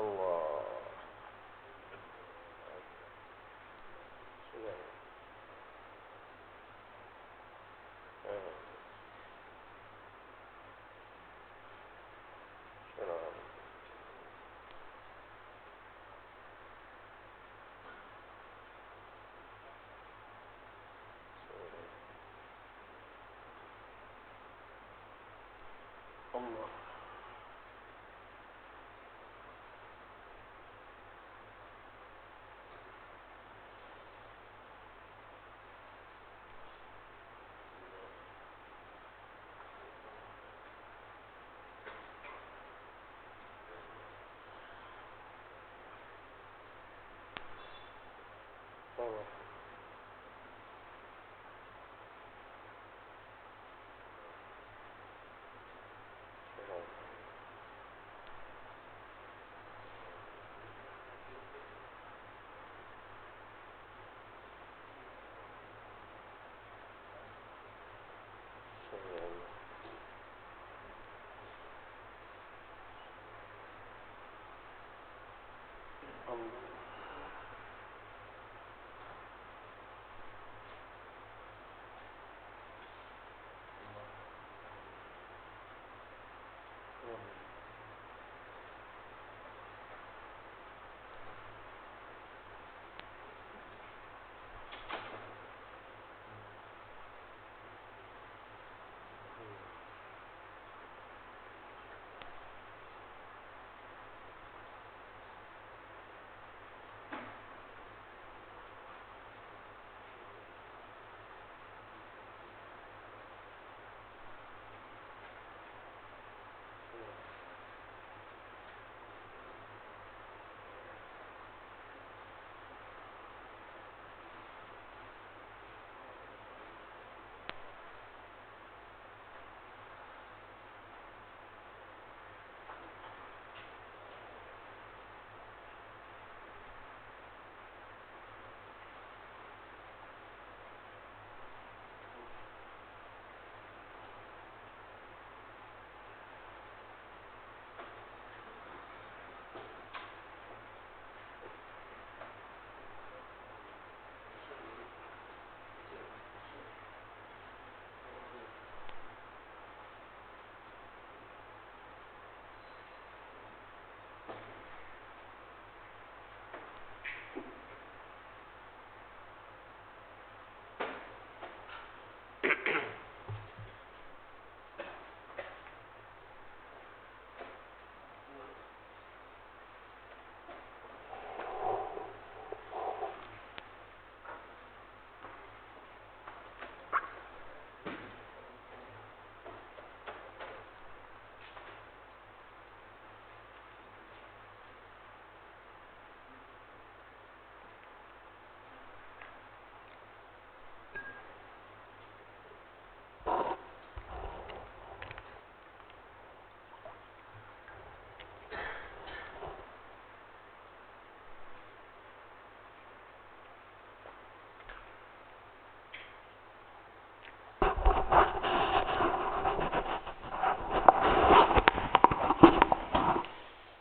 Allah. Allah.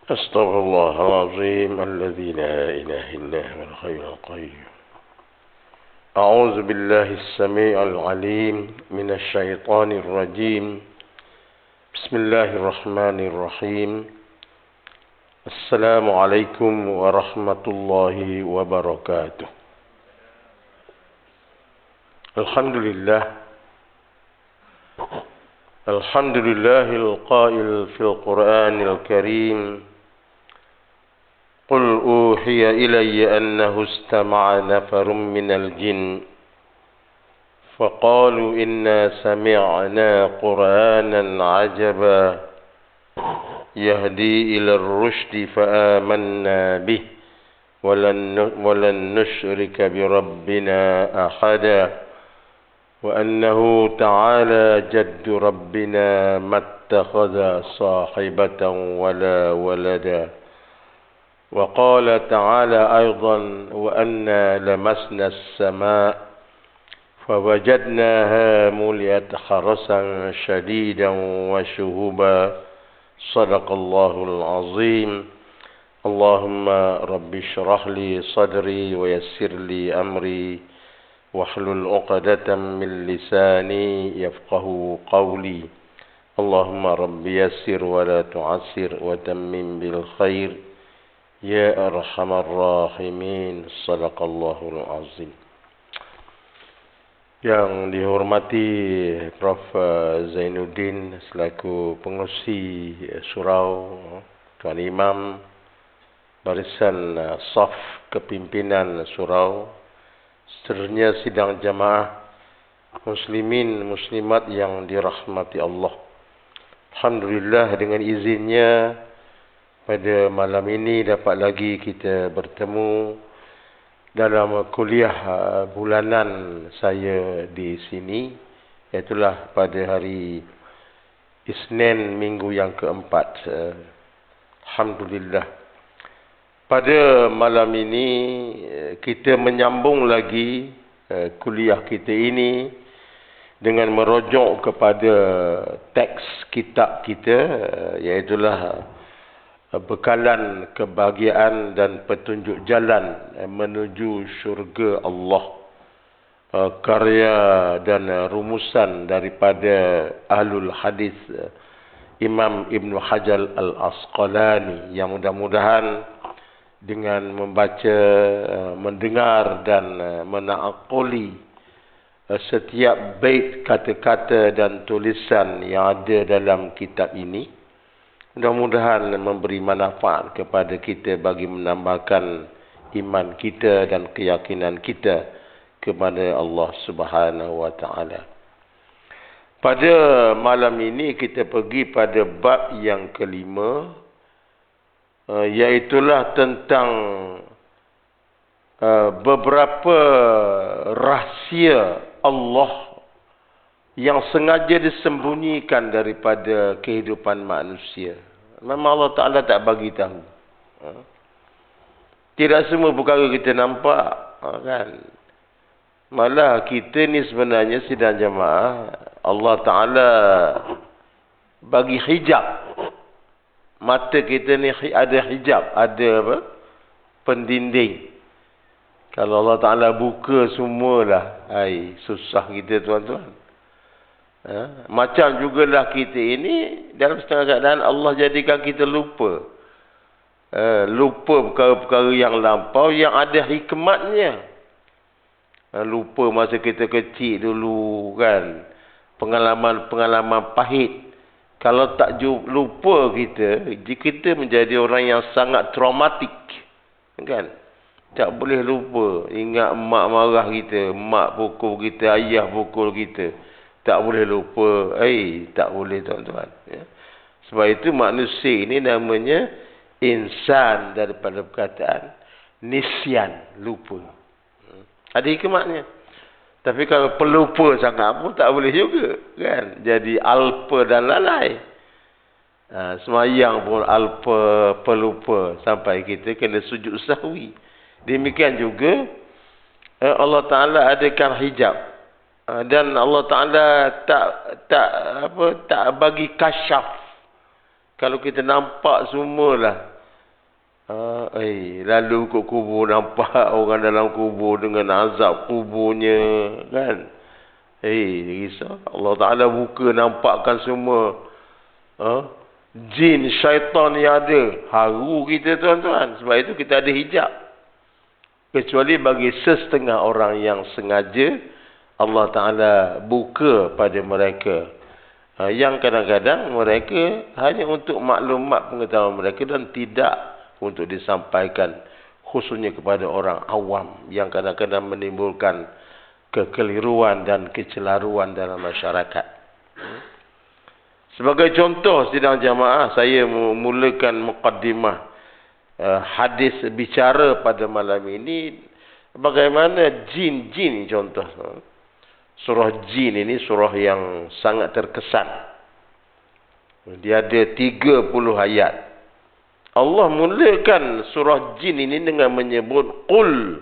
أستغفر الله العظيم الذي لا إله إلا هو الحي القيوم. أعوذ بالله السميع العليم من الشيطان الرجيم. بسم الله الرحمن الرحيم. السلام عليكم ورحمة الله وبركاته. الحمد لله القائل في القرآن الكريم: قل أوحي إلي أنه استمع نفر من الجن فقالوا إنا سمعنا قرآنا عجبا يهدي إلى الرشد فآمنا به ولن نشرك بربنا أحدا وأنه تعالى جد ربنا ما اتخذ صاحبة ولا ولدا. وقال تعالى أيضا: وأنا لمسنا السماء فوجدناها ملئت حرسا شديدا وشهبا. صدق الله العظيم. اللهم رب اشرح لي صدري ويسر لي أمري واحلل عقدة من لساني يفقه قولي اللهم رب يسر ولا تعسر وتمم بالخير يا أرحم الراحمين صدق الله العظيم. Yang dihormati Prof. Zainuddin selaku pengerusi surau, Tuan Imam, barisan saf kepimpinan surau, seterusnya sidang jamaah muslimin muslimat yang dirahmati Allah. Alhamdulillah dengan izinnya pada malam ini dapat lagi kita bertemu dalam kuliah bulanan saya di sini, iaitulah pada hari Isnin minggu yang keempat. Alhamdulillah. Pada malam ini kita menyambung lagi kuliah kita ini dengan merujuk kepada teks kitab kita, iaitulah bekalan kebahagiaan dan petunjuk jalan menuju syurga Allah, karya dan rumusan daripada Ahlul Hadis Imam Ibn Hajar Al-Asqalani, yang mudah-mudahan dengan membaca, mendengar dan menaakuli setiap bait kata-kata dan tulisan yang ada dalam kitab ini, mudah-mudahan memberi manfaat kepada kita bagi menambahkan iman kita dan keyakinan kita kepada Allah Subhanahu wa taala. Pada malam ini kita pergi pada bab yang kelima, iaitulah tentang beberapa rahsia Allah yang sengaja disembunyikan daripada kehidupan manusia. Memang Allah Ta'ala tak bagi tahu. Tidak semua perkara kita nampak, kan? Malah kita ni sebenarnya sidang jamaah, Allah Ta'ala bagi hijab. Mata kita ni ada hijab, ada apa? Pendinding. Kalau Allah Ta'ala buka semualah, susah kita tuan-tuan. Macam jugalah kita ini, dalam setengah keadaan Allah jadikan kita lupa. Lupa perkara-perkara yang lampau yang ada hikmatnya. Lupa masa kita kecil dulu, kan. Pengalaman-pengalaman pahit. Kalau tak lupa kita, kita menjadi orang yang sangat traumatik. Kan? Tak boleh lupa. Ingat mak marah kita, mak pukul kita, ayah pukul kita. Tak boleh lupa. Tak boleh tuan-tuan. Ya. Sebab itu manusia ini namanya insan daripada perkataan nisyan, lupa. Ada hikmatnya. Tapi kalau pelupa sangat pun tak boleh juga, kan? Jadi alpa dan lalai. Semayang pun alpa, pelupa, sampai kita kena sujud sahwi. Demikian juga Allah Ta'ala adakan hijab. Dan Allah Ta'ala tak bagi kasyaf. Kalau kita nampak semualah. Lalu ke kubur, nampak orang dalam kubur dengan azab kuburnya, kan? Risau. Allah Ta'ala buka, nampakkan semua jin, syaitan yang ada. Haru kita tuan-tuan. Sebab itu kita ada hijab. Kecuali bagi setengah orang yang sengaja Allah Ta'ala buka pada mereka. Yang kadang-kadang mereka hanya untuk maklumat pengetahuan mereka dan tidak untuk disampaikan, khususnya kepada orang awam yang kadang-kadang menimbulkan kekeliruan dan kecelaruan dalam masyarakat. Sebagai contoh sidang jamaah, saya memulakan muqaddimah hadis bicara pada malam ini bagaimana jin-jin contoh. Surah jin ini surah yang sangat terkesan. Dia ada 30 ayat. Allah mulakan surah jin ini dengan menyebut Qul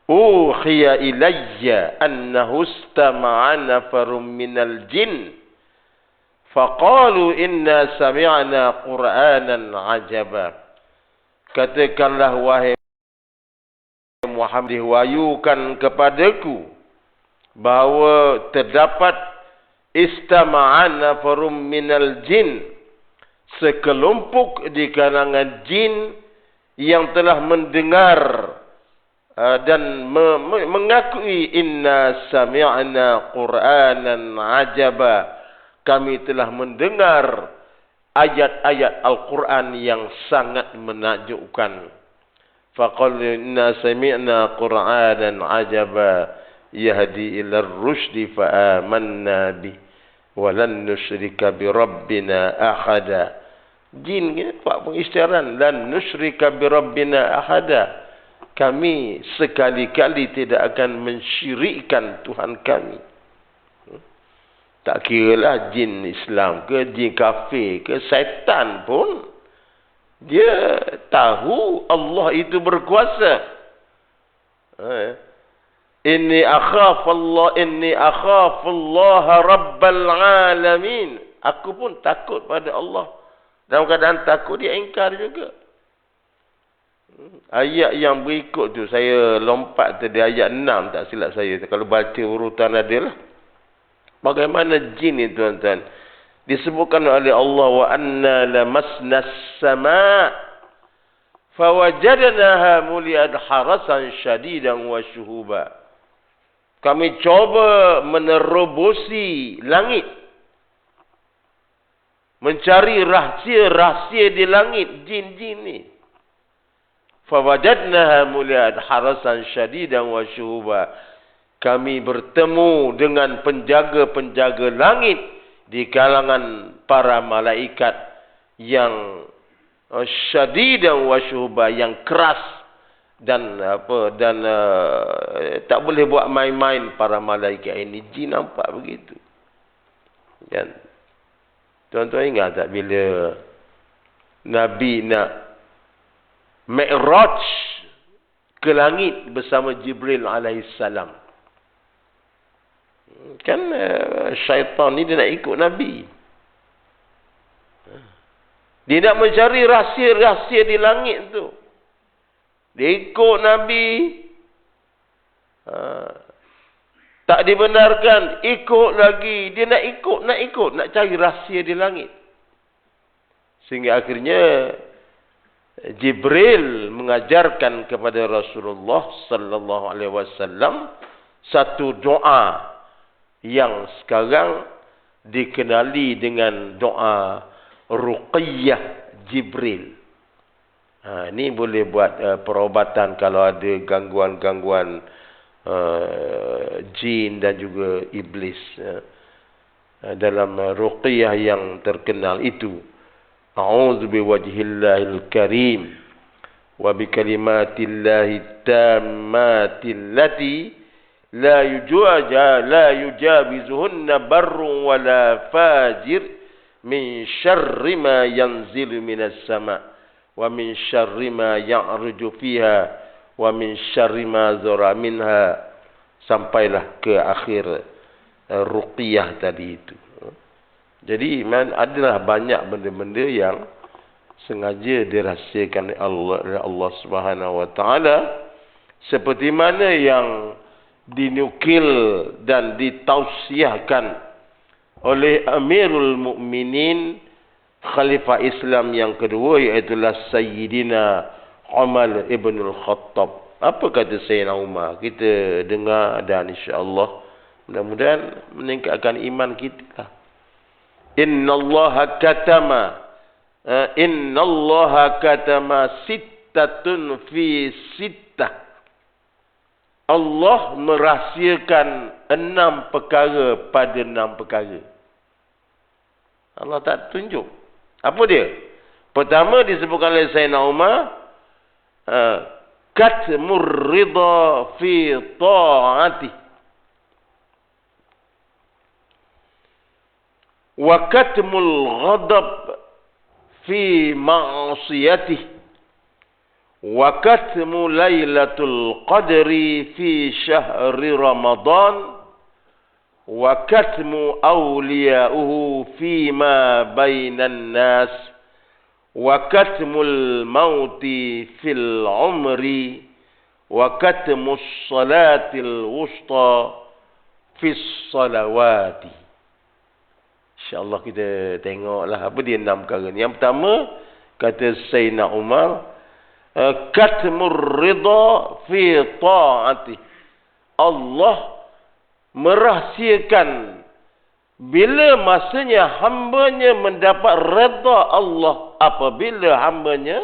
uhiya ilayya annahu istama'a nafarum minal jin faqalu inna sami'na qur'anan ajaba. katakanlah wahai Muhammad, diwahyukan kepadaku bahawa terdapat istama'an nafarum minal jin, sekelompok di kalangan jin yang telah mendengar dan mengakui inna sami'na Qur'anan ajaba, kami telah mendengar ayat-ayat Al-Quran yang sangat menakjubkan. Faqul inna sami'na Qur'anan ajaba yahdi ila ar-rusydi fa amanna bih wa lan nusyrika bi rabbina ahada. Jin ni buat pengisytiharan, lan nusyrika bi rabbina ahada, kami sekali-kali tidak akan mensyirikkan Tuhan kami. Tak kiralah jin Islam ke, jin kafir ke, syaitan pun dia tahu Allah itu berkuasa. Inni akhafu Allah Rabbal Alamin. Aku pun takut pada Allah. Dalam keadaan takut, dia ingkar juga. Ayat yang berikut tu, saya lompat tadi ayat 6, tak silap saya. Kalau baca urutan adalah bagaimana jin ni tuan-tuan. Disebutkan oleh Allah, wa anna lamasna as-sama' fawajadnaha muliat harasan syadidan wa syuhuba. Kami coba menerobosi langit, mencari rahsia-rahsia di langit, jin-jin ni. Fawajadnaha muliat harasan syadidan wa syuhuba. Kami bertemu dengan penjaga-penjaga langit di kalangan para malaikat yang syadidan wa syuhuba, yang keras dan tak boleh buat main-main para malaikat ini. Jin nampak begitu. Dan tuan-tuan ingat tak bila Nabi nak Mi'raj ke langit bersama Jibril alaihissalam? Kan syaitan ni dia nak ikut Nabi. Dia nak mencari rahsia-rahsia di langit tu. Dia ikut Nabi. Tak dibenarkan, ikut lagi. Dia nak ikut, nak cari rahsia di langit. Sehingga akhirnya Jibril mengajarkan kepada Rasulullah sallallahu alaihi wasallam satu doa yang sekarang dikenali dengan doa Ruqiyah Jibril. Ini boleh buat perubatan kalau ada gangguan-gangguan jin dan juga iblis. Dalam Ruqiyah yang terkenal itu, a'udzu biwajhillahil karim wa bikalimatillahi tammatil lati la yujawizuhunna barrun wala fajir min syarri ma yanzilu minas sama' wa min syarri ma ya'ruju fiha wa min syarri ma zara minha, sampailah ke akhir Ruqiyah tadi itu. Jadi adalah banyak benda-benda yang sengaja dirahsiakan oleh Allah Subhanahu wa taala, seperti mana yang dinukil dan ditausiahkan oleh Amirul Mukminin, Khalifah Islam yang kedua, iaitu Sayyidina Umar ibn al-Khattab. Apa kata Sayyidina Umar? Kita dengar dan insya-Allah mudah-mudahan meningkatkan iman kita. Innallaha katama sittatun fi sittah. Allah merahsiakan 6 perkara pada 6 perkara. Allah tak tunjuk. Apa dia? Pertama disebutkan oleh Sayyidina Umar, katmur ridha fi ta'atih wa katmul ghadab fi ma'siyatih wa katmu lailatul qadri fi syahri Ramadan wa katmu awliya'uhu fi ma bainan nas wa katmul mauti fil umri wa katmus salatil wusta fis salawati. InsyaAllah kita tengoklah apa dia 6 perkara ni. Yang pertama, kata Sayyidina Umar, katmur ridha fi ta'ati. Allah merahsiakan bila masanya hambanya mendapat redha Allah apabila hambanya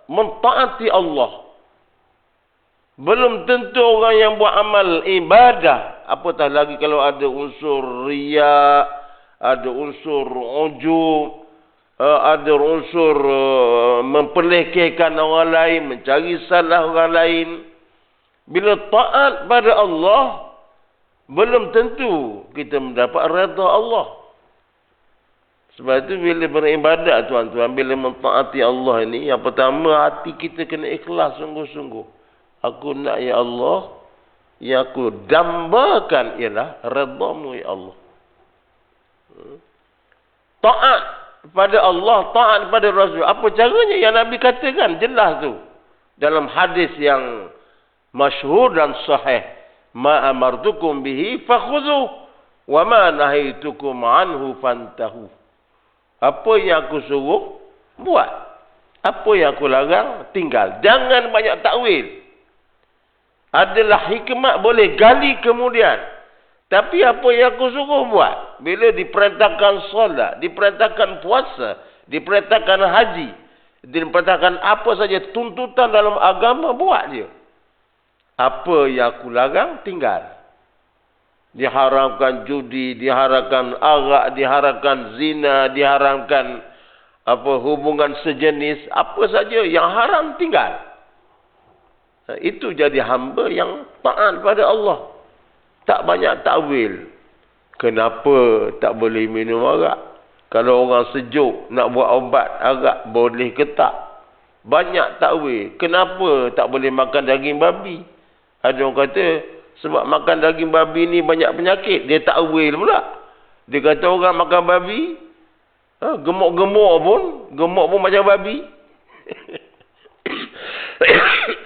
mentaati Allah. Belum tentu orang yang buat amal ibadah, apatah lagi kalau ada unsur riya, ada unsur ujub, ada unsur memperlekehkan orang lain, mencari salah orang lain. Bila taat pada Allah, belum tentu kita mendapat redha Allah. Sebab itu bila beribadat tuan-tuan, bila mentaati Allah ini, yang pertama hati kita kena ikhlas sungguh-sungguh. Aku nak ya Allah, yang aku dambakan ialah redha-Mu ya Allah. Taat pada Allah, taat pada Rasul. Apa caranya yang Nabi katakan? Jelas tu. Dalam hadis yang masyhur dan sahih, ma amartukum bihi fakhudhu wa ma nahaitukum anhu fantahu. Apa yang aku suruh, buat. Apa yang aku larang, tinggal. Jangan banyak takwil. Adalah hikmat boleh gali kemudian. Tapi apa yang aku suruh buat. Bila diperintahkan solat, diperintahkan puasa, diperintahkan haji, diperintahkan apa saja tuntutan dalam agama, buat je. Apa yang aku larang, tinggal. Diharamkan judi, diharamkan arak, diharamkan zina, diharamkan hubungan sejenis, apa saja yang haram, tinggal. Itu jadi hamba yang taat pada Allah. Tak banyak takwil. Kenapa tak boleh minum arak? Kalau orang sejuk nak buat obat arak, boleh ke tak? Banyak takwil. Kenapa tak boleh makan daging babi? Ada orang kata, sebab makan daging babi ni banyak penyakit. Dia takwil pula. Dia kata orang makan babi, gemuk-gemuk pun macam babi.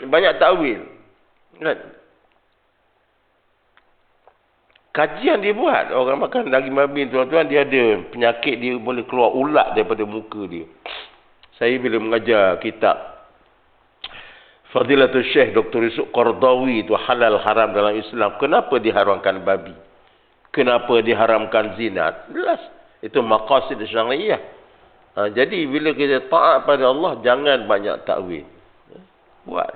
Banyak takwil. Kan? Kajian dia buat. Orang makan daging babi, tuan-tuan, dia ada penyakit, dia boleh keluar ulat daripada muka dia. Saya bila mengajar kitab Fadilatul Syekh Dr. Yusuf Qardawi itu halal haram dalam Islam. Kenapa diharamkan babi? Kenapa diharamkan zina? Jelas. Itu maqasid syariah. Jadi bila kita taat pada Allah, jangan banyak takwil. Buat.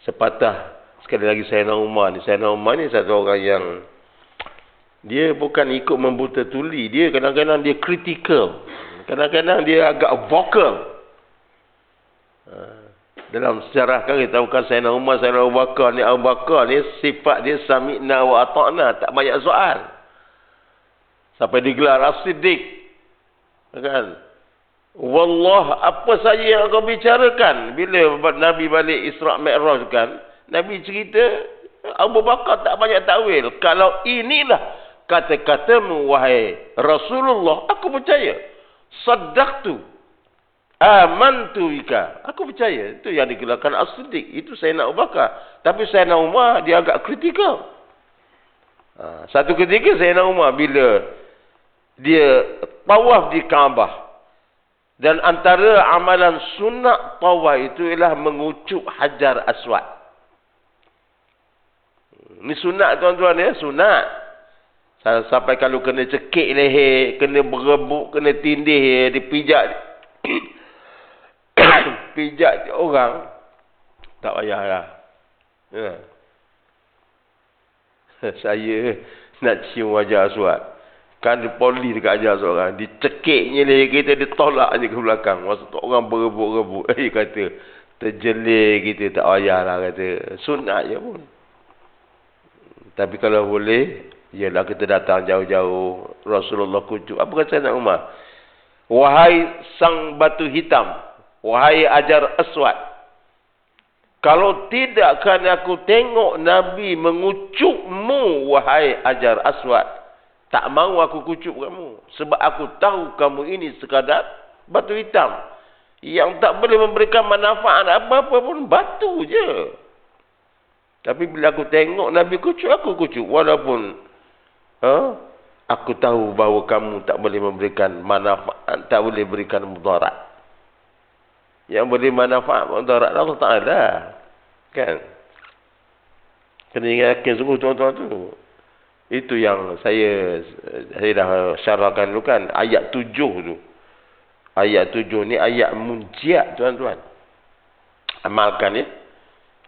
Sepatah sekali lagi Sayyidina Umar ni. Sayyidina Umar ni satu orang yang dia bukan ikut membuta tuli. Dia kadang-kadang dia kritikal. Kadang-kadang dia agak vokal. Dalam sejarah kan kita tahu kan Sayyidina Umar, Sayyidina Abu Bakar ni sifat dia sami'na wa ata'na, tak banyak soal. Sampai digelar As-Siddiq. Kan? Wallah, apa saja yang kau bicarakan. Bila Nabi balik Isra' Mi'raj kan, Nabi cerita Abu Bakar tak banyak takwil. Kalau inilah kata-katamu wahai Rasulullah, aku percaya. Saddaqtu. Amantu bika. Aku percaya. Itu yang digelarkan As-Siddiq. Itu Sayyidina Abu Bakar. Tapi Sayyidina Umar dia agak kritikal. Satu ketika Sayyidina Umar bila dia tawaf di Kaabah. Dan antara amalan sunat tawaf itu ialah mengucup Hajar Aswad. Ini sunat tuan-tuan ya. Sunat. Sampai kalau kena cekik leher, kena berebut, kena tindih, dipijak. Pijak orang tak payahlah. Ya. Saya nak cium wajah Aswad. Kan dia poli dekat Hajar Aswad kan. Dicekiknya leher kita, ditolak je ke belakang. Masa tu orang berebut-rebut. Kata terjelir kita, tak payahlah kata. Sunat je pun. Tapi kalau boleh, ialah kita datang jauh-jauh. Rasulullah kucuk. Apa kata Sayyidina Umar? Wahai sang batu hitam. Wahai Hajar Aswad. Kalau tidak kan aku tengok Nabi mengucukmu, wahai Hajar Aswad. Tak mahu aku kucuk kamu. Sebab aku tahu kamu ini sekadar batu hitam. Yang tak boleh memberikan manfaat apa-apa pun, batu je. Tapi bila aku tengok Nabi kucuk, aku kucuk. Walaupun aku tahu bahawa kamu tak boleh memberikan manfaat, tak boleh berikan mudarat. Yang boleh manfaat mudarat Allah Ta'ala. Kan? Kena yakin sungguh tuan-tuan tu. Itu yang saya dah syarahkan dulu kan. Ayat 7 tu. Ayat 7 ni ayat munjiat tuan-tuan. Amalkan ya.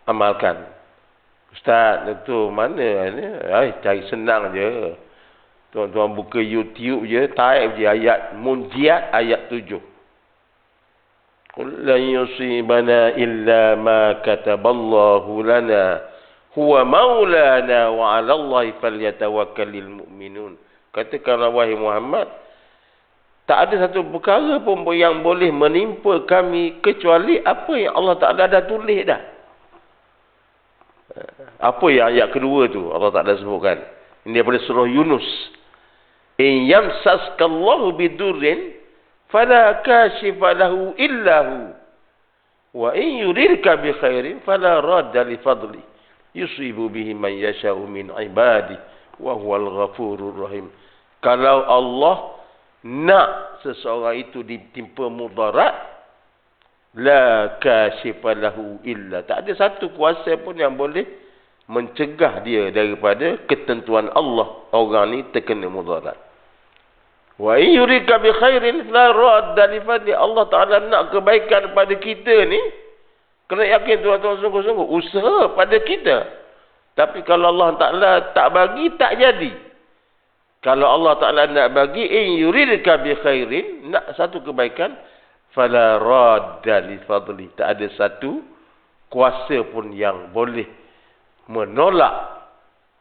Amalkan. Ustaz, itu mana ni? Cari senang je. Tuan-tuan buka YouTube je. Type je ayat munjiat ayat 7. Qul lan yusibana illa ma kataballahu lana. Huwa maulana wa 'ala Allahi falyatawakkalul mu'minun. Katakanlah wahai Muhammad, tak ada satu perkara pun yang boleh menimpa kami kecuali apa yang Allah Taala dah tulis dah. Apa yang ayat kedua tu Allah Taala sebutkan. Ini daripada surah Yunus. In yamsaskallahu bidurrin fala kashifa lahu illa hu. Wa in yuridka bi khairin fala radda li fadli. Yusibu bihi man yasha'u min ibadi wa huwal ghafurur rahim. Kalau Allah nak seseorang itu ditimpa mudarat, la kashifa lahu illa. Tak ada satu kuasa pun yang boleh mencegah dia daripada ketentuan Allah. Orang ni terkena mudarat. Wa in yurika bi khairin la radda li fadli. Allah Ta'ala nak kebaikan pada kita ni, kena yakin tuan-tuan sungguh-sungguh usaha pada kita. Tapi kalau Allah Ta'ala tak bagi, tak jadi. Kalau Allah Ta'ala nak bagi, in yuridka bi khairin, nak satu kebaikan, fala radda li fadli. Tak ada satu kuasa pun yang boleh menolak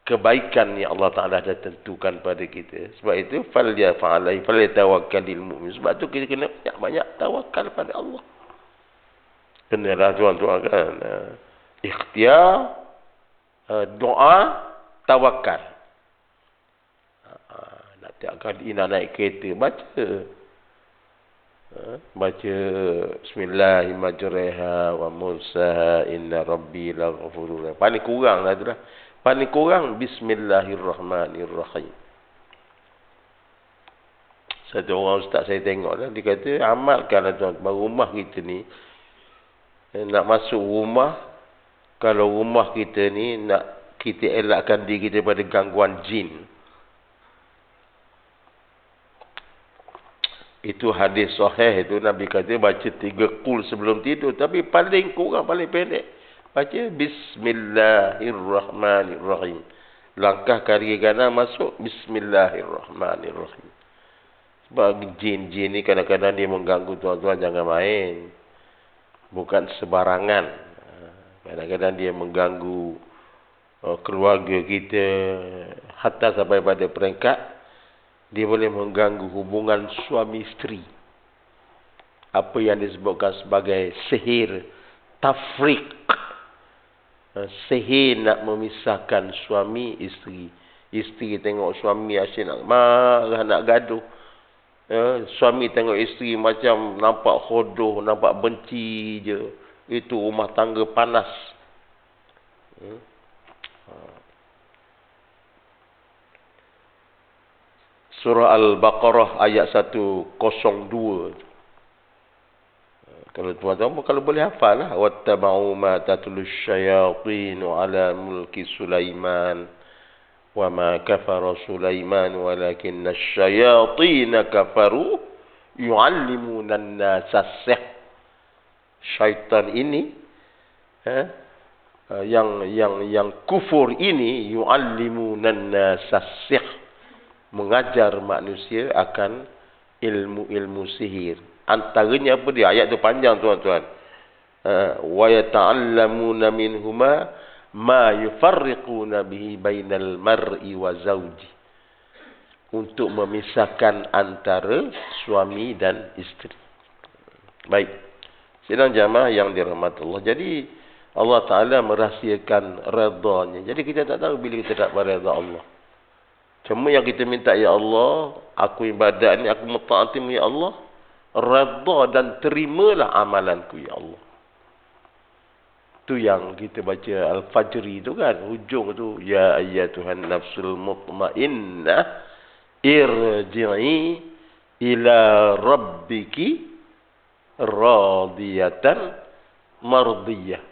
kebaikan yang Allah Ta'ala dah tentukan pada kita. Sebab itu, falyatawakkalul mu'min. Sebab tu kita kena banyak tawakal pada Allah. Kenalah tuan-tuan kan. Ikhtiar, doa, tawakal. Nak tiap kali nak naik kereta, baca. Baca Bismillahirrahmanirrahim wa mursaha inna rabbi laghafurur rahim. Paling kurang lah tu lah. Paling kurang Bismillahirrahmanirrahim. Satu orang ustaz saya tengok lah, dia kata amalkanlah tuan-tuan, rumah kita ni nak masuk rumah, kalau rumah kita ni nak kita elakkan diri kita daripada gangguan jin. Itu hadis sahih itu, Nabi kata baca 3 qul sebelum tidur. Tapi paling kurang, paling pendek, baca Bismillahirrahmanirrahim. Langkah kaki kanan masuk Bismillahirrahmanirrahim. Sebab jin-jin ni kadang-kadang dia mengganggu tuan-tuan, jangan main. Bukan sebarangan. Kadang-kadang dia mengganggu keluarga kita, hatta sampai pada peringkat dia boleh mengganggu hubungan suami isteri. Apa yang disebutkan sebagai sihir tafriq. Sihir nak memisahkan suami isteri. Isteri tengok suami asyik nak marah, nak gaduh. Suami tengok isteri macam nampak hodoh, nampak benci je. Itu rumah tangga panas. Surah Al-Baqarah ayat 102. Kalau tuan-tuan kalau boleh hafal lah. Wattaba'u ma tatlu syayatinu ala mulki Sulaiman. Wa ma kafara Sulaiman walakinna syayatina kafaru yu'allimuna an-nasa sihr. Syaitan ini yang kufur ini yu'allimuna an-nasa sihr, mengajar manusia akan ilmu-ilmu sihir. Antaranya apa dia? Ayat tu panjang tuan-tuan. Wa yata'allamuna minhuma ma yufarriquna bihi bainal mar'i wa zawji. Untuk memisahkan antara suami dan isteri. Baik. Sidang jamaah yang dirahmati Allah. Jadi Allah Ta'ala merahsiakan redanya. Jadi kita tak tahu bila kita dapat redha Allah. Cuma yang kita minta, ya Allah, aku ibadat ni, aku mentaatimu, ya Allah. Redha dan terimalah amalanku, ya Allah. Tu yang kita baca Al-Fajri tu kan, hujung tu, ya ayyatuhan nafsul mutmainnah irji'i ila rabbiki radiyatan mardiyah.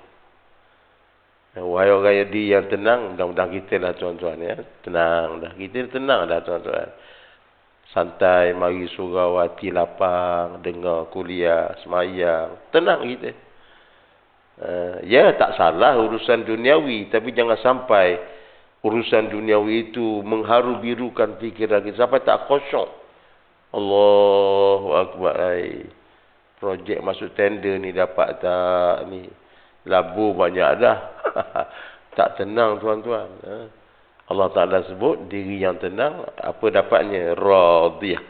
Wahai orang yang tenang, mudah-mudahan kita lah tuan-tuan ya. Tenang dah, kita tenang dah tuan-tuan. Santai, mari surau, hati lapang, dengar kuliah, semayang, tenang kita. Ya, tak salah urusan duniawi, tapi jangan sampai urusan duniawi itu mengharu-birukan fikiran kita sampai tak kosong. Allahu Akbar. Projek masuk tender ni dapat tak ni? Labu banyak dah. Tak tenang tuan-tuan. Allah Ta'ala sebut diri yang tenang, apa dapatnya? Radiyah.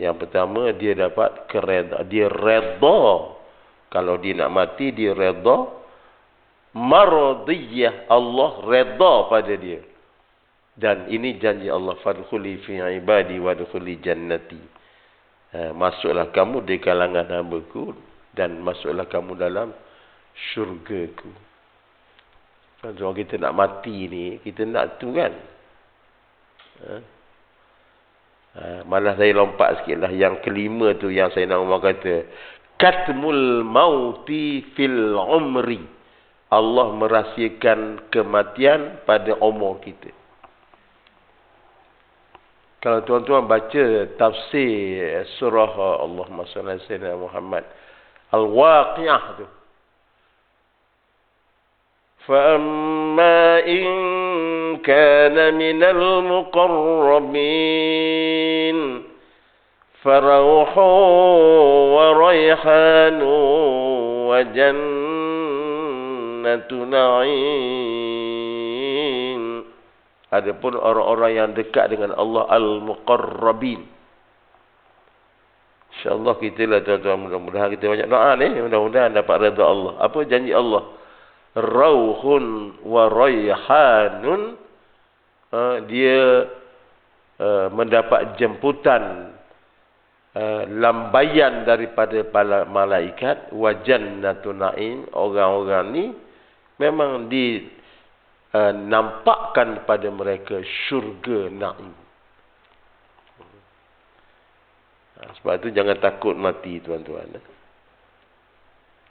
Yang pertama, dia dapat keredha. Dia redha. Kalau dia nak mati, dia redha. Mardiyah, Allah redha pada dia. Dan ini janji Allah, fadkhuli fi ibadi wadkhuli jannati. Masuklah kamu di kalangan hamba-Ku dan masuklah kamu dalam syurga-Ku. Kalau kita nak mati ni, kita nak tu kan. Malah saya lompat sikit lah. Yang kelima tu yang saya nak Umar kata, katmul mauti fil umri. Allah merahsiakan kematian pada umur kita. Kalau tuan-tuan baca tafsir surah Allahumma salli ala sayyidina Muhammad Al-Waqi'ah tu. فَأَمَّا إِنْ كَانَ مِنَ الْمُقَرَّبِينَ فَرَوْحٌ وَرَيْحَانٌ وَجَنَّةُ نَعِيمٍ. Adapun orang-orang yang dekat dengan Allah, Al-Muqarrabin. InsyaAllah kita lah tuan-tuan, mudah-mudahan kita banyak doa ni, mudah-mudahan dapat redha Allah. Apa janji Allah? Rauhun wa rayhanun. Dia mendapat jemputan, lambaian daripada para malaikat. Wa jannatu na'im. Orang-orang ni memang nampakkan pada mereka syurga na'im. Sebab itu jangan takut mati tuan-tuan.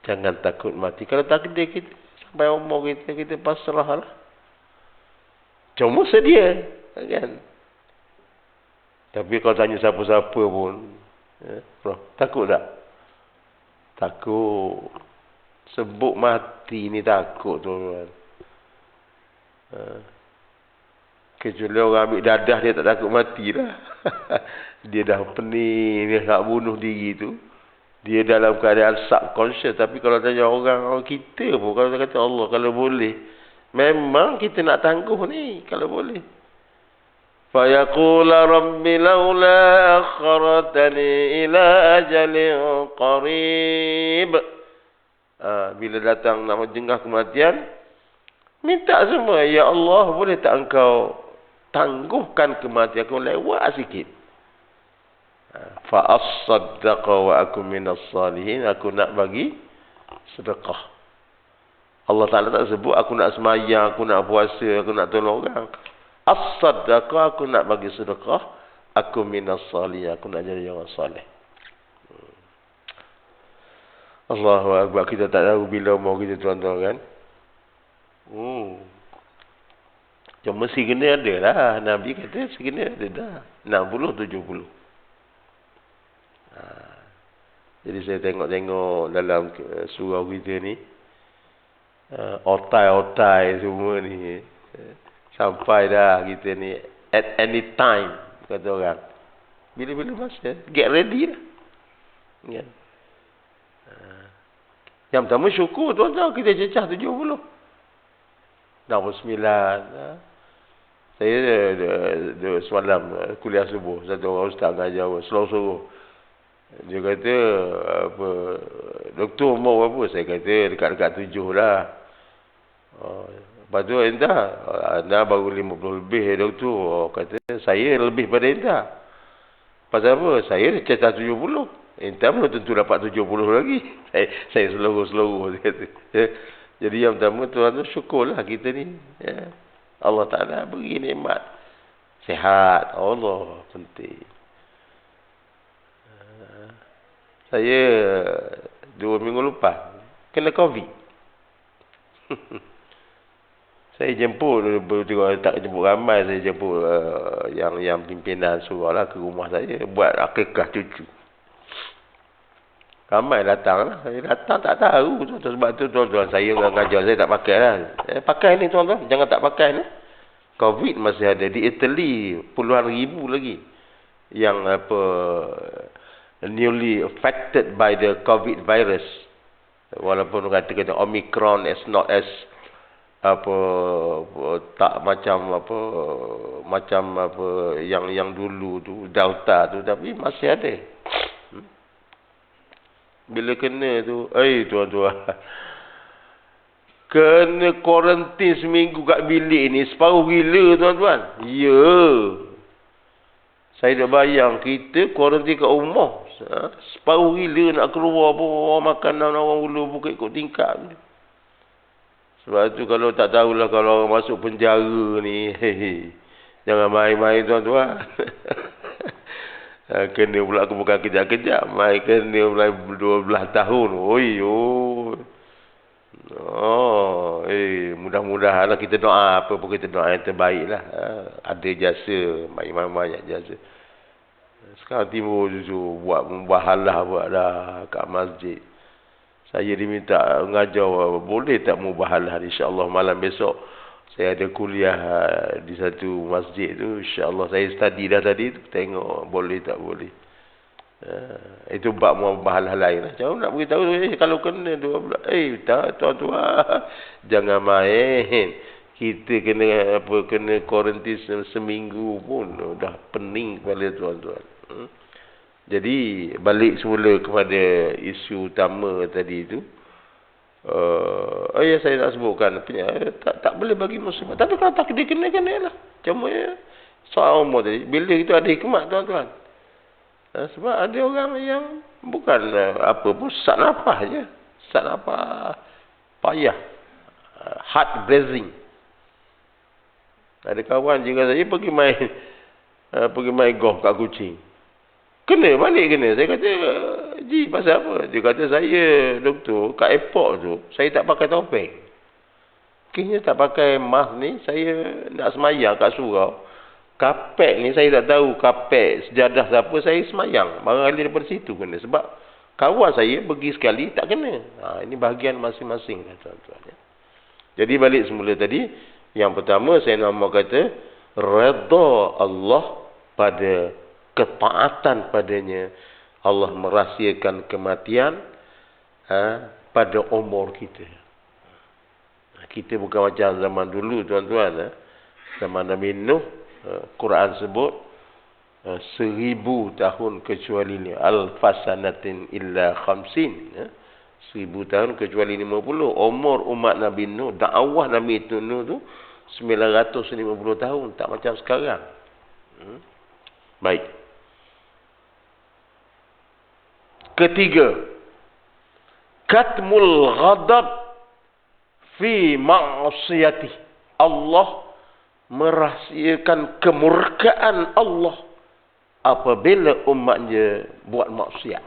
Jangan takut mati. Kalau takdir kita sampai umur kita pasrah lah. Cuma sedia kan. Tapi kalau tanya siapa-siapa pun, takut tak? Takut. Sebut mati ni takut tuan-tuan. Kecuali orang ambil dadah, dia tak takut mati lah. Dia dah pening, dia nak bunuh diri tu. Dia dalam keadaan subconscious. Tapi kalau tanya orang kita pun, kalau dia kata Allah, kalau boleh, memang kita nak tangguh ni, kalau boleh. فَيَقُولَ رَبِّ لَوْلَا أَخَّرْتَنِي إِلَىٰ أَجَلٍ قَرِيبٍ. Bila datang nak menjengah kematian, minta semua, ya Allah, boleh tak engkau tangguhkan kematian aku lewat sikit. Fa'as-saddaqa wa aku minas salihin. Aku nak bagi sedekah. Allah Ta'ala tak sebut aku nak semayang, aku nak puasa, aku nak tolong orang. As-saddaqa, aku nak bagi sedekah. Aku minas salihin, aku nak jadi orang salih. Allahu Akbar. Kita tak tahu bila umur kita tuan-tuan kan. Cuma segini ada lah. Nabi kata segini ada dah. 60, 70. Jadi saya tengok-tengok dalam surau kita ni, otai-otai semua ni, sampai dah kita ni at any time, kata orang. Bila-bila masa, get ready lah. Ya. Yang pertama syukur tuan-tuan, kita cecah 70. 69. Saya semalam kuliah subuh, satu orang ustaz mengajar Selong-Sorong. Dia kata, apa, doktor umur berapa? Saya kata dekat-dekat 7 lah. Lepas tu anda baru 50 lebih doktor. Oh, kata saya lebih pada anda. Pasal apa? Saya cecah 70. Anda belum tentu dapat 70 lagi. Saya seluruh-seluruh. Jadi yang pertama tuan tu syukurlah kita ni. Ya. Allah Ta'ala beri nikmat. Sihat. Allah penting. Saya 2 minggu lepas kena COVID. Saya jemput, tak jemput ramai, saya jemput yang pimpinan surau lah ke rumah saya buat akikah cucu. Ramai datang lah. Saya datang tak tahu tuan-tuan. Sebab tu tuan-tuan saya ngajar saya tak pakai lah. Pakai ni tuan-tuan. Jangan tak pakai ni. COVID masih ada. Di Italy puluhan ribu lagi yang newly affected by the COVID virus. Walaupun kata Omicron is not as tak macam yang dulu tu Delta tu, tapi masih ada. Bila kena tu, tuan-tuan, kena kuarantin seminggu kat bilik ni, separuh gila tuan-tuan. Ya. Saya dah bayang kita kuarantin kat rumah. Separuh gila nak keluar pun makanan orang ulu buka ikut tingkap ni. Sebab tu kalau tak tahulah kalau orang masuk penjara ni, jangan main-main tuan-tuan. Kena pula aku bukan kejap-kejap. Main kena pula 12 tahun. Mudah-mudahan kita doa apa pun kita doa yang terbaik lah. Ada jasa, main banyak jasa. Sekarang timbul tu buat mubahalah buat dah kat masjid. Saya diminta mengajar, boleh tak mubahalah insya-Allah malam besok. Saya ada kuliah di satu masjid tu, insya-Allah saya study dah tadi tu, tengok boleh tak boleh. Itu bab mubahalah lain lah. Jangan nak beritahu kalau kena 12. Tak tuan-tuan. Jangan main. Kita kena kuarantin seminggu pun dah pening kepala tuan-tuan. Jadi balik semula kepada isu utama tadi tu. Saya nak sebutkan tak boleh bagi muslimat. Tapi kalau tak kena lah. Cuma soal umur tadi. Bila itu ada hikmat tuan-tuan. Sebab ada orang yang bukan apa pun sak nafas je. Sak nafas payah. Heart breathing. Ada kawan juga saya pergi main golf kat Kuching. Kena balik kena. Saya kata, Ji, pasal apa? Dia kata, saya, doktor, kat airport tu, saya tak pakai topeng. Akhirnya tak pakai mask ni, saya nak semayang kat surau. Kapek ni, saya tak tahu kapek sejadah siapa, saya semayang. Barangkali daripada situ kena. Sebab kawan saya pergi sekali, tak kena. Ini bahagian masing-masing, tuan-tuan. Jadi balik semula tadi, yang pertama saya nama kata, redha Allah pada ketaatan padanya. Allah merahsiakan kematian pada umur kita. Kita bukan macam zaman dulu tuan-tuan. Zaman Nabi Nuh, Quran sebut 1000 tahun kecuali ni. Alfasanatin illa khamsin. 1000 tahun kecuali 50. Umur umat Nabi Nuh, dakwah Nabi Nuh tu 950 tahun. Tak macam sekarang. Baik. Ketiga, katmul ghadab fi ma'siyati. Allah merahsiakan kemurkaan Allah apabila umatnya buat maksiat.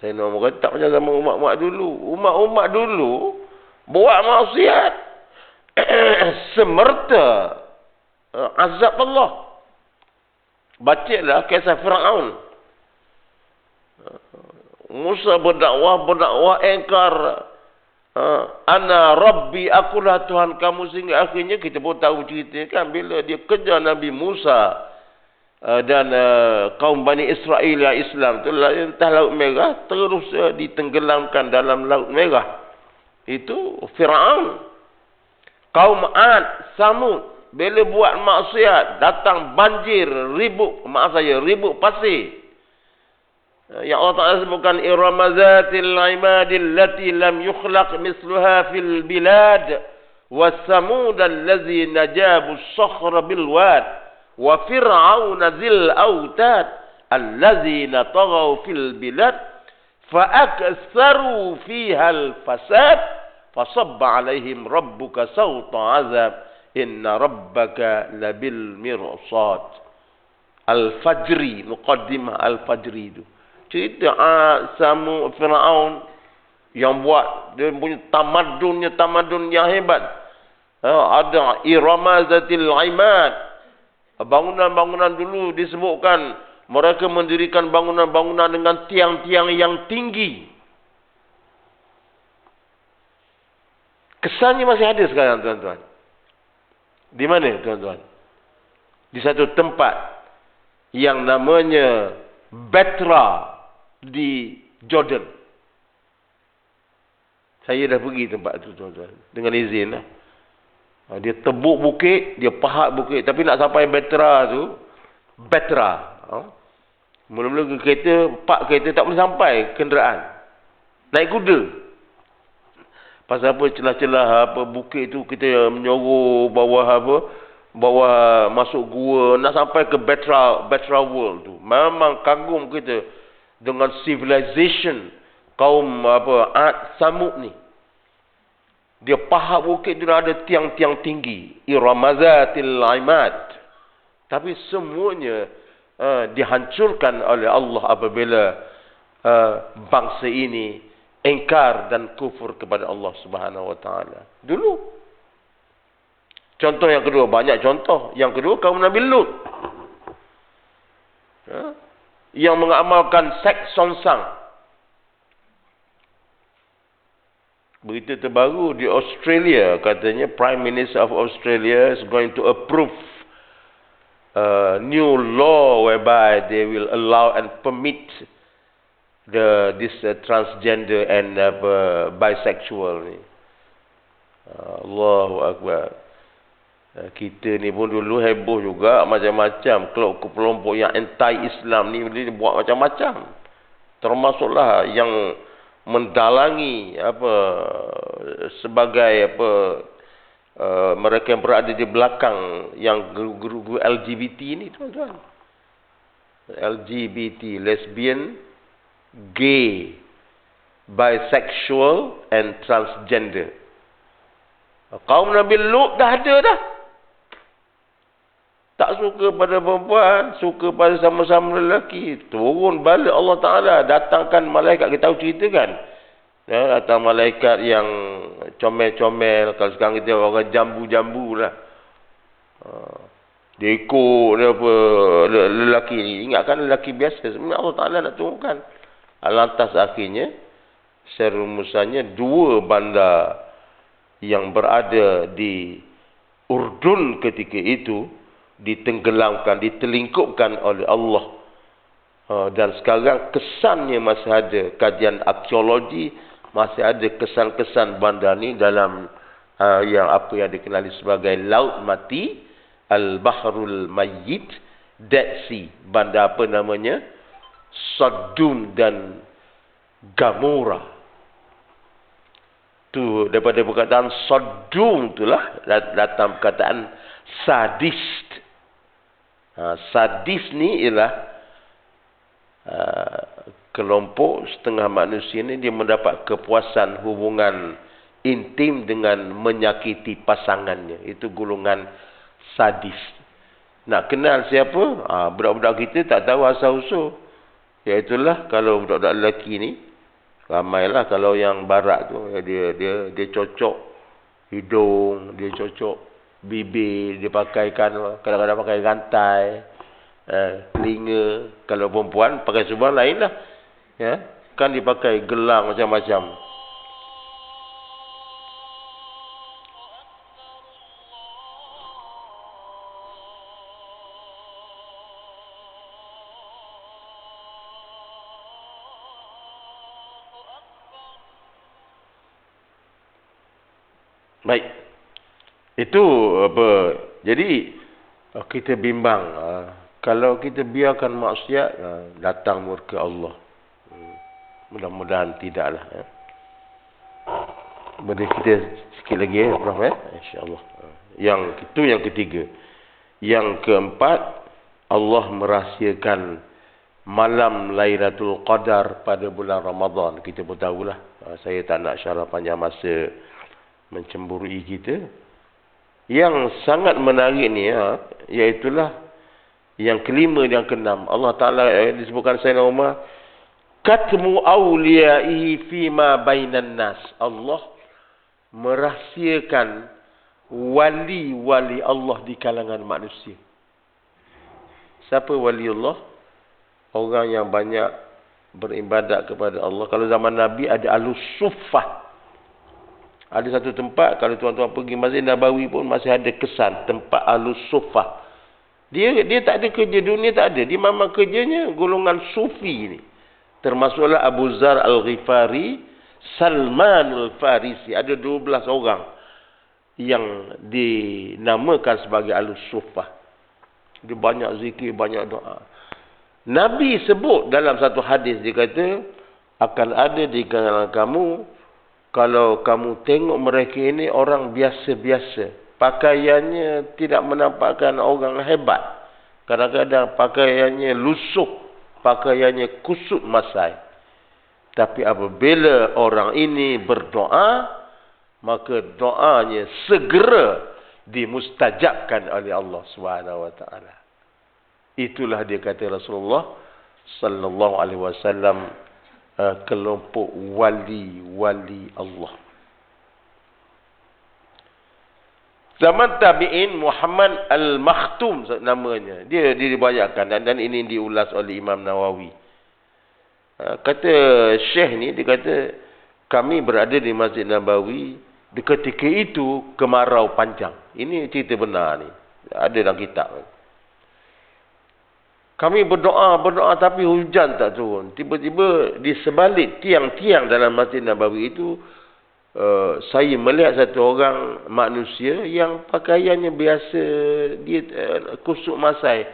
Saya nak kata tak macam zaman umat-umat dulu. Umat-umat dulu buat maksiat semerta azab Allah. Bacalah kisah Firaun. Musa berdakwah engkar. Ana Rabbi, akulah Tuhan kamu. Sehingga akhirnya kita pun tahu cerita kan. Bila dia kejar Nabi Musa dan kaum Bani Israel yang Islam tu entah Laut Merah, terus ditenggelamkan dalam Laut Merah. Itu Firaun. Kaum Ad, Samud, bila buat maksiat, datang banjir, ribut pasir. Yang Allah Ta'ala sebutkan iramazatil imadil lati lam yukhlaq misluha fil bilad wasamud allazi najabu as-sakhra bil wad wa fir'auna zil autad allazina taghaw fil bilad fa aktsaru fiha al fasad fasabba alaihim rabbuka sawta azab inna rabbaka labil mirsad. Al-Fajri, muqaddimah Al-Fajri itu cerita sama Firaun yang buat dia punya tamadun yang hebat. Ada iramazatil imad, bangunan-bangunan dulu disebutkan mereka mendirikan bangunan-bangunan dengan tiang-tiang yang tinggi. Kesannya masih ada sekarang, tuan-tuan. Di mana, tuan-tuan? Di satu tempat yang namanya Petra di Jordan. Saya dah pergi tempat itu, tuan-tuan, dengan izin lah. Dia tebuk bukit, dia pahat bukit, tapi nak sampai Petra tu, mula-mula pak kereta tak boleh sampai kenderaan. Naik kuda. Pasal apa celah-celah apa bukit tu kita menyorok bawah masuk gua nak sampai ke Petra World tu. Memang kagum kita dengan civilization kaum Ad Samud ni. Dia pahat bukit tu ada tiang-tiang tinggi, iramazatil imad. Tapi semuanya dihancurkan oleh Allah apabila bangsa ini ingkar dan kufur kepada Allah Subhanahu wa taala. Dulu. Contoh yang kedua, banyak contoh. Yang kedua, kaum Nabi Lut. Yang mengamalkan seks songsang. Berita terbaru di Australia, katanya Prime Minister of Australia is going to approve new law whereby they will allow and permit this transgender and bisexual ni. Allahu Akbar. Kita ni pun dulu heboh juga macam-macam. Kelompok yang anti-Islam ni dia buat macam-macam. Termasuklah yang mendalangi sebagai mereka yang berada di belakang yang guru-guru LGBT ni, tuan-tuan. LGBT, lesbian, gay, bisexual and transgender. Kaum Nabi Lut dah ada dah. Tak suka pada perempuan, suka pada sama-sama lelaki. Turun balik Allah Ta'ala, datangkan malaikat. Kita tahu cerita kan? Datang malaikat yang comel-comel. Kalau sekarang kita orang jambu-jambu lah. Dia ikut lelaki ni. Ingatkan lelaki biasa. Sebenarnya Allah Ta'ala nak turunkan. Lantas akhirnya, serumusannya dua bandar yang berada di Urdun ketika itu, ditenggelamkan, ditelingkupkan oleh Allah. Dan sekarang kesannya masih ada. Kajian arkeologi masih ada kesan-kesan bandar ni dalam yang dikenali sebagai Laut Mati, Al-Bahrul Mayyit, Dead Sea. Bandar apa namanya? Sodom dan Gomora. Tu daripada perkataan Sodom itulah datang perkataan sadist. Sadis ni ialah kelompok setengah manusia ni dia mendapat kepuasan hubungan intim dengan menyakiti pasangannya. Itu golongan sadis. Nak kenal siapa? Budak-budak kita tak tahu asal-usul. Iaitulah kalau budak-budak lelaki ni, ramailah kalau yang barat tu, dia cocok hidung, dia cocok bibir, dia pakaikan, kadang-kadang pakai rantai, telinga. Kalau perempuan pakai seluar lain lah, ya, kan dipakai gelang macam-macam. Baik. Itu jadi kita bimbang. Kalau kita biarkan maksiat, datang murka Allah. Mudah-mudahan tidaklah. Boleh kita sikit lagi Prof insya-Allah. Yang ketiga. Yang keempat, Allah merahsiakan malam Lailatul Qadar pada bulan Ramadan. Kita pun tahulah. Saya tak nak syarah panjang masa mencemburui kita. Yang sangat menarik ni, iaitulah yang kelima dan keenam. Allah Ta'ala disebutkan Sayyidina Umar, katmu awliyaihi fima bainan nas. Allah merahsiakan wali-wali Allah di kalangan manusia. Siapa wali Allah? Orang yang banyak beribadat kepada Allah. Kalau zaman Nabi ada Ahlus Suffah. Ada satu tempat, kalau tuan-tuan pergi Masjid Nabawi pun masih ada kesan tempat Ahlus Suffah. Dia tak ada kerja dunia, tak ada. Dia memang kerjanya golongan sufi ni. Termasuklah Abu Zar Al-Ghifari, Salman Al-Farisi. Ada 12 orang yang dinamakan sebagai Ahlus Suffah. Dia banyak zikir, banyak doa. Nabi sebut dalam satu hadis, dia kata, akan ada di kalangan kamu, kalau kamu tengok mereka ini orang biasa-biasa, pakaiannya tidak menampakkan orang hebat. Kadang-kadang pakaiannya lusuh, pakaiannya kusut masai. Tapi apabila orang ini berdoa, maka doanya segera dimustajabkan oleh Allah SWT. Itulah dia kata Rasulullah sallallahu alaihi wasallam, kelompok wali-wali Allah. Zaman tabi'in, Muhammad Al-Makhtum namanya. Dia dibayarkan dan ini diulas oleh Imam Nawawi. Kata Syekh ni, dia kata, kami berada di Masjid Nabawi, di ketika itu kemarau panjang. Ini cerita benar ni. Ada dalam kitab. Kami berdoa tapi hujan tak turun. Tiba-tiba di sebalik tiang-tiang dalam Masjid Nabawi itu, saya melihat satu orang manusia yang pakaiannya biasa, dia kusuk masai,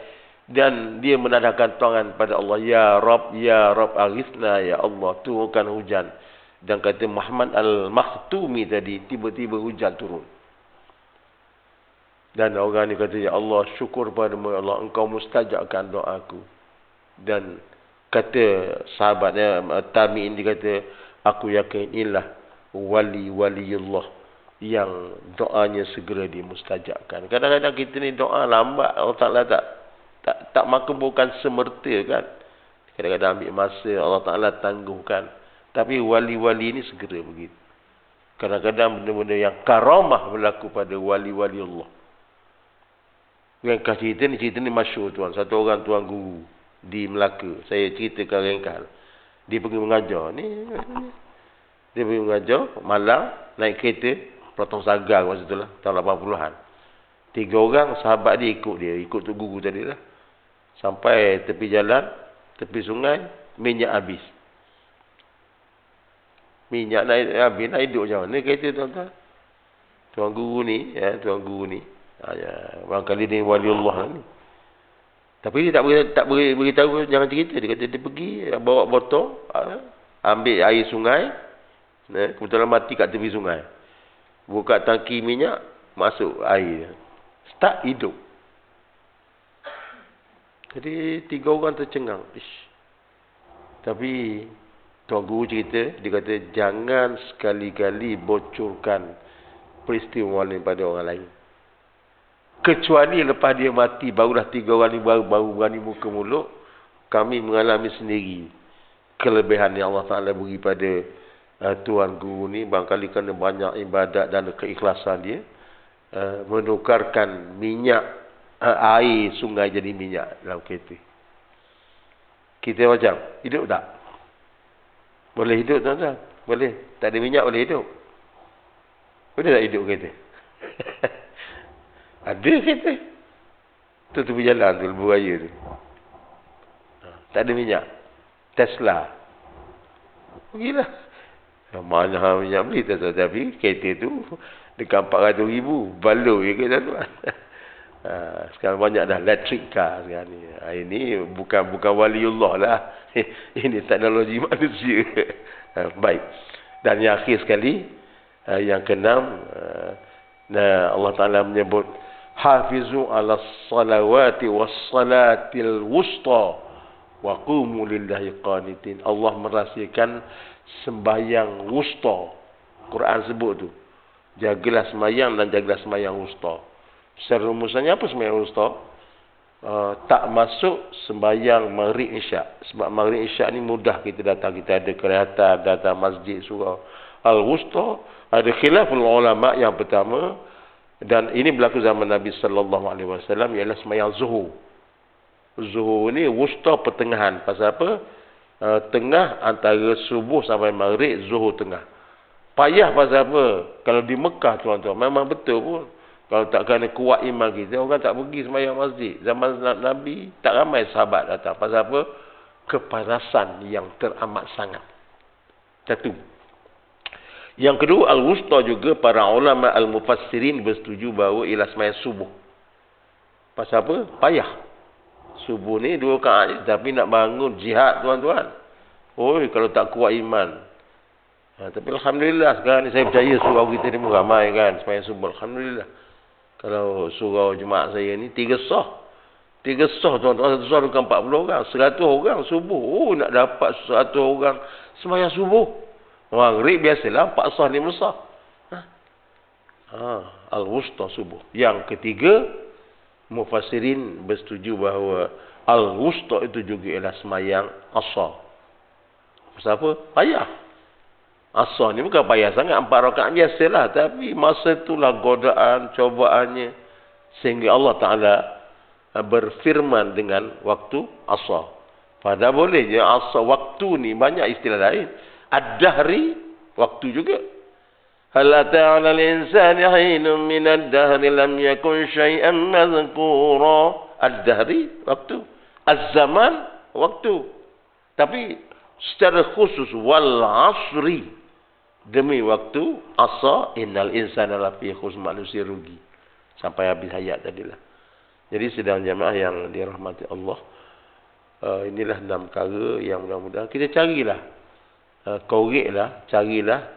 dan dia menadahkan tangan pada Allah, ya Rabb aghithna, ya Allah, turunkan hujan. Dan kata Muhammad Al-Makhtumi tadi, tiba-tiba hujan turun. Dan orang ni kata, ya Allah, syukur padamu, ya Allah, engkau mustajabkan doaku. Dan kata sahabatnya tabi'in, dia kata, aku yakin inilah wali-waliullah yang doanya segera dimustajabkan. Kadang-kadang kita ni doa lambat, Allah Ta'ala tak makbulkan semerta kan. Kadang-kadang ambil masa, Allah Ta'ala tangguhkan. Tapi wali-wali ni segera begitu. Kadang-kadang benda-benda yang karamah berlaku pada wali-wali Allah. Ringkas cerita ni masyhur tuan. Satu orang tuan guru di Melaka. Saya ceritakan ringkas. Dia pergi mengajar. Dia pergi mengajar malam, naik kereta, potong sagar masa tu lah, tahun 80-an. 3 orang sahabat dia ikut tu guru tadi lah. Sampai tepi jalan, tepi sungai, minyak habis. Minyak habis, nak hidup macam mana kereta tuan-tuan? Tuan guru ni, barangkali dia wali Allah ni. Tapi dia tak beritahu jangan cerita. Dia kata dia pergi bawa botol, ambil air sungai, kebetulan mati kat tepi sungai. Buka tangki minyak, masuk air. Start hidup. Jadi 3 orang tercengang. Tapi tuan guru cerita, dia kata jangan sekali-kali bocorkan peristiwa ni pada orang lain. Kecuali lepas dia mati, barulah 3 orang ni baru berani muka mulut. Kami mengalami sendiri kelebihan yang Allah Ta'ala beri pada tuan guru ni. Barangkali kerana banyak ibadat dan keikhlasan dia, menukarkan minyak, air sungai jadi minyak dalam kereta. Kita macam, hidup tak? Boleh hidup tuan-tuan? Boleh. Tak ada minyak boleh hidup? Boleh tak hidup kereta? Ada kereta. Tu tepi jalan tu, lebuh raya tu. Tak ada minyak. Tesla. Pergilah. Mana minyak beli tu. Tapi kereta tu dekat 400,000. Baloi je ke tuan-tuan. Sekarang banyak dah electric car sekarang ni. Ini bukan waliullah lah. Ini teknologi manusia. Baik. Dan yang akhir sekali, yang keenam, Allah Ta'ala menyebut, hafizu ala salawati was salatil wusta wa qumu lillahi qanitin. Allah merahsiakan sembahyang wusta. Quran sebut tu. Jagalah sembahyang dan jagalah sembahyang wusta. Secara rumusannya apa sembahyang wusta? Tak masuk sembahyang maghrib isyak. Sebab maghrib isyak ni mudah kita datang. Kita ada kereta, datang masjid, surau. Al-wusta, ada khilaful ulama yang pertama. Dan ini berlaku zaman Nabi SAW, ialah sembahyang zuhur. Zuhur ni wusta pertengahan. Pasal apa? Tengah antara subuh sampai maghrib, zuhur tengah. Payah pasal apa? Kalau di Mekah tuan-tuan, memang betul pun. Kalau tak kena kuat iman kita, orang tak pergi sembahyang masjid. Zaman Nabi, tak ramai sahabat datang. Pasal apa? Kepanasan yang teramat sangat. Satu. Yang kedua, al-wusta juga, para ulama al-mufassirin bersetuju bahawa ialah sembahyang subuh. Pasal apa? Payah. Subuh ni 2 rakaat je, tapi nak bangun jihad tuan-tuan. Oi, kalau tak kuat iman. Tapi Alhamdulillah, sekarang ni saya percaya surau kita ni ramai kan, sembahyang subuh. Alhamdulillah. Kalau surau jemaah saya ni 3 sah. 3 sah tuan-tuan, 1 sah bukan 40 orang, 100 orang subuh. Oh, nak dapat 100 orang sembahyang subuh. Maghrib biasalah 4 sah 5 sah. Al-wusta subuh. Yang ketiga, mufassirin bersetuju bahawa al-wusta itu juga ialah sembahyang asar. Pasal apa? Payah. Asar ni bukan payah sangat, 4 rakaat biasalah. Tapi masa itulah godaan, cobaannya. Sehingga Allah Ta'ala berfirman dengan waktu asar. Padahal boleh je asar, waktu ni banyak istilah lain. Ad-dahri, waktu juga. Hal ata 'alal insani hinun minad dahri lam yakun syai'an madhkura. Ad-dahri, waktu. Az-zaman, waktu. Tapi secara khusus, wal asri, demi waktu, asar, innal insana lafi khusr, manusia rugi. Sampai habis hayat tadilah. Jadi sedang jemaah yang dirahmati Allah, inilah 6 perkara yang mudah-mudahan kita carilah. Koreklah, carilah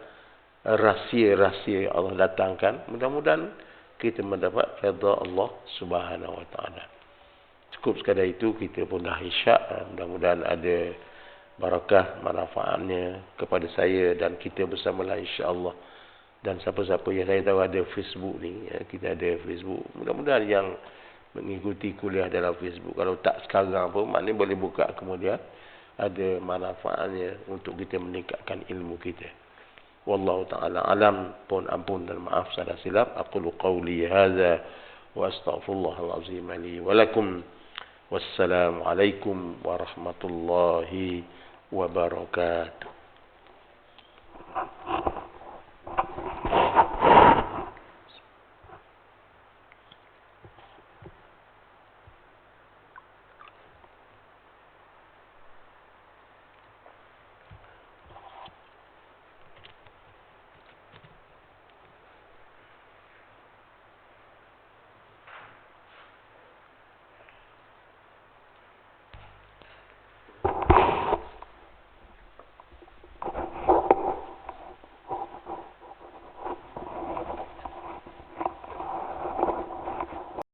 rahsia-rahsia yang Allah datangkan. Mudah-mudahan kita mendapat redha Allah Subhanahu Wa Taala. Cukup sekadar itu, kita pun dah isyak. Mudah-mudahan ada barakah manfaatnya kepada saya dan kita bersamalah, insya-Allah. Dan siapa-siapa yang saya tahu ada Facebook ni, kita ada Facebook. Mudah-mudahan yang mengikuti kuliah dalam Facebook, kalau tak sekarang pun, maknanya boleh buka kemudian. Ada manfaatnya untuk kita meningkatkan ilmu kita. Wallahu ta'ala alam. Pun ampun dan maaf salah silap. Aqulu qawli hadza wa astaghfirullahal azim li wa lakum. Wassalamu alaikum warahmatullahi wabarakatuh.